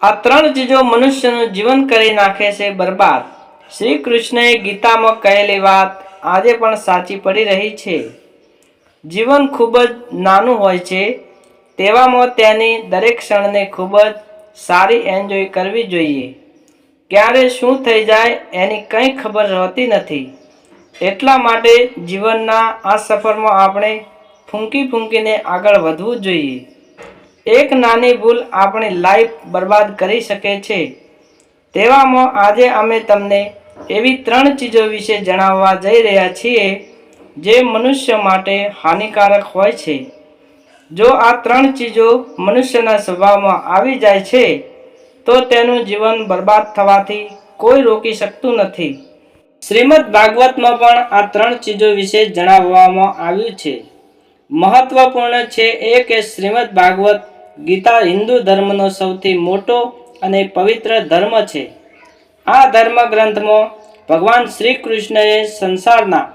આ ત્રણ ચીજો મનુષ્યનું જીવન કરી નાખે છે બરબાદ. શ્રી કૃષ્ણએ ગીતામાં કહેલી વાત આજે પણ સાચી પડી રહી છે. જીવન ખૂબ જ નાનું હોય છે, તેવામાં તેની દરેક ક્ષણને ખૂબ જ સારી એન્જોય કરવી જોઈએ. ક્યારે શું થઈ જાય એની કંઈ ખબર હોતી નથી. એટલા માટે જીવનના આ સફરમાં આપણે ફૂંકી ફૂંકીને આગળ વધવું જોઈએ. એક નાની ભૂલ આપણી લાઈફ બરબાદ કરી શકે છે. તેવામાં આજે અમે તમને એવી ત્રણ ચીજો વિશે જણાવવા જઈ રહ્યા છીએ જે મનુષ્ય માટે હાનિકારક હોય છે. જો આ ત્રણ ચીજો મનુષ્યના સ્વભાવમાં આવી જાય છે તો તેનું જીવન બરબાદ થવાથી કોઈ રોકી શકતું નથી. શ્રીમદ ભાગવતમાં પણ આ ત્રણ ચીજો વિશે જણાવવામાં આવ્યું છે. મહત્વપૂર્ણ છે એ કે શ્રીમદ ભાગવત ગીતા હિન્દુ ધર્મનો સૌથી મોટો અને પવિત્ર ધર્મ છે. આ ધર્મ ગ્રંથમાં ભગવાન શ્રી કૃષ્ણએ સંસારના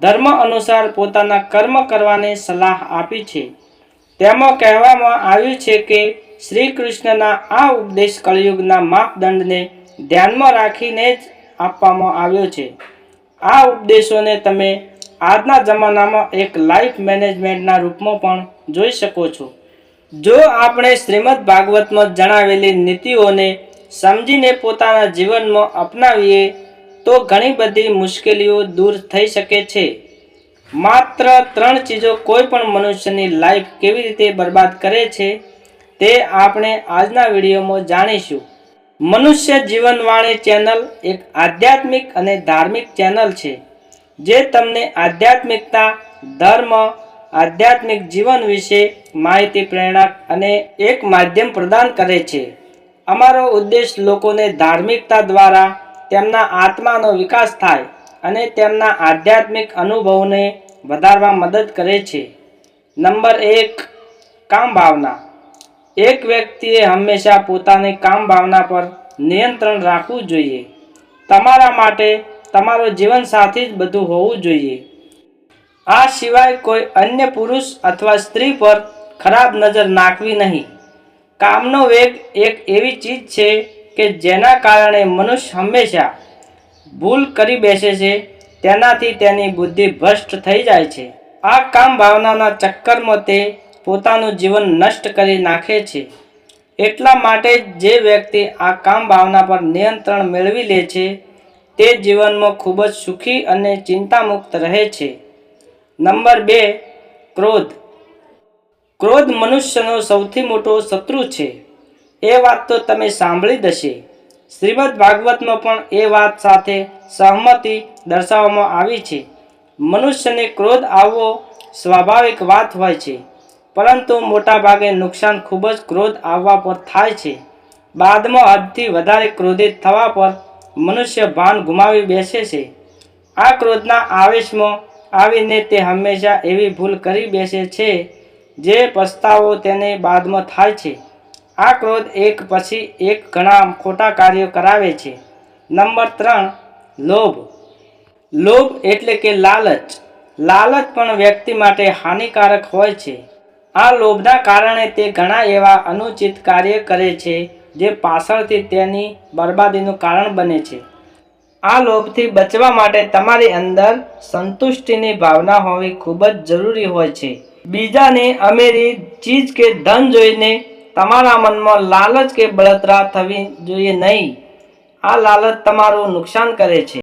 ધર્મ અનુસાર પોતાના કર્મ કરવાની સલાહ આપી છે. તેમાં કહેવામાં આવ્યું છે કે શ્રી કૃષ્ણના આ ઉપદેશ કળિયુગના માપદંડને ધ્યાનમાં રાખીને જ આપવામાં આવ્યો છે. આ ઉપદેશોને તમે આજના જમાનામાં એક લાઈફ મેનેજમેન્ટના રૂપમાં પણ જોઈ શકો છો. જો આપણે શ્રીમદ ભાગવતમાં જણાવેલી નીતિઓને સમજીને પોતાના જીવનમાં અપનાવીએ તો ઘણી બધી મુશ્કેલીઓ દૂર થઈ શકે છે. માત્ર ત્રણ ચીજો કોઈ પણ મનુષ્યની લાઈફ કેવી રીતે બરબાદ કરે છે તે આપણે આજના વિડીયોમાં જાણીશું. મનુષ્ય જીવનવાણી ચેનલ એક આધ્યાત્મિક અને ધાર્મિક ચેનલ છે જે તમને આધ્યાત્મિકતા, ધર્મ, આધ્યાત્મિક જીવન વિશે માહિતી, પ્રેરણા અને એક માધ્યમ પ્રદાન કરે છે. અમારો ઉદ્દેશ લોકોને ધાર્મિકતા દ્વારા તેમના આત્માનો વિકાસ થાય અને તેમના આધ્યાત્મિક અનુભવને વધારવા મદદ કરે છે. નંબર 1, કામ ભાવના. એક વ્યક્તિએ હંમેશા પોતાની કામ ભાવના પર નિયંત્રણ રાખવું જોઈએ. તમારા માટે તમારો જીવનસાથી જ બધું હોવું જોઈએ. આ સિવાય કોઈ અન્ય પુરુષ અથવા સ્ત્રી પર ખરાબ નજર નાખવી નહીં. કામનો વેગ એક એવી ચીજ છે કે જેના કારણે મનુષ્ય હંમેશા ભૂલ કરી બેસે છે. તેનાથી તેની બુદ્ધિ ભ્રષ્ટ થઈ જાય છે. આ કામ ભાવનાના ચક્કરમાં તે પોતાનું જીવન નષ્ટ કરી નાખે છે. એટલા માટે જે વ્યક્તિ આ કામ ભાવના પર નિયંત્રણ મેળવી લે છે તે જીવનમાં ખૂબ જ સુખી અને ચિંતામુક્ત રહે છે. નંબર 2, ક્રોધ. ક્રોધ મનુષ્યનો સૌથી મોટો શત્રુ છે. એ વાત તો તમે સાંભળી જ હશે. શ્રીમદ ભાગવતમાં પણ એ વાત સાથે સહમતિ દર્શાવવામાં આવી છે. મનુષ્યને ક્રોધ આવવો સ્વાભાવિક વાત હોય છે, પરંતુ મોટાભાગે નુકસાન ખૂબ જ ક્રોધ આવવા પર થાય છે. બાદમાં હદથી વધારે ક્રોધિત થવા પર મનુષ્ય ભાન ગુમાવી બેસે છે. આ ક્રોધના આવેશમાં આવીને તે હંમેશા એવી ભૂલ કરી બેસે છે જે પસ્તાવો તેને બાદમાં થાય છે. આ ક્રોધ એક પછી એક ઘણા ખોટા કાર્યો કરાવે છે. નંબર 3, લોભ. લોભ એટલે કે લાલચ. લાલચ પણ વ્યક્તિ માટે હાનિકારક હોય છે. આ લોભના કારણે તે ઘણા એવા અનુચિત કાર્ય કરે છે જે પાછળથી તેની બરબાદીનું કારણ બને છે. આ લોભથી બચવા માટે તમારી અંદર સંતુષ્ટિની ભાવના હોવી ખૂબ જ જરૂરી હોય છે. બીજાની અમીરી, ચીજ કે ધન જોઈને તમારા મનમાં લાલચ કે બળતરા થવી જોઈએ નહીં. આ લાલચ તમારું નુકસાન કરે છે.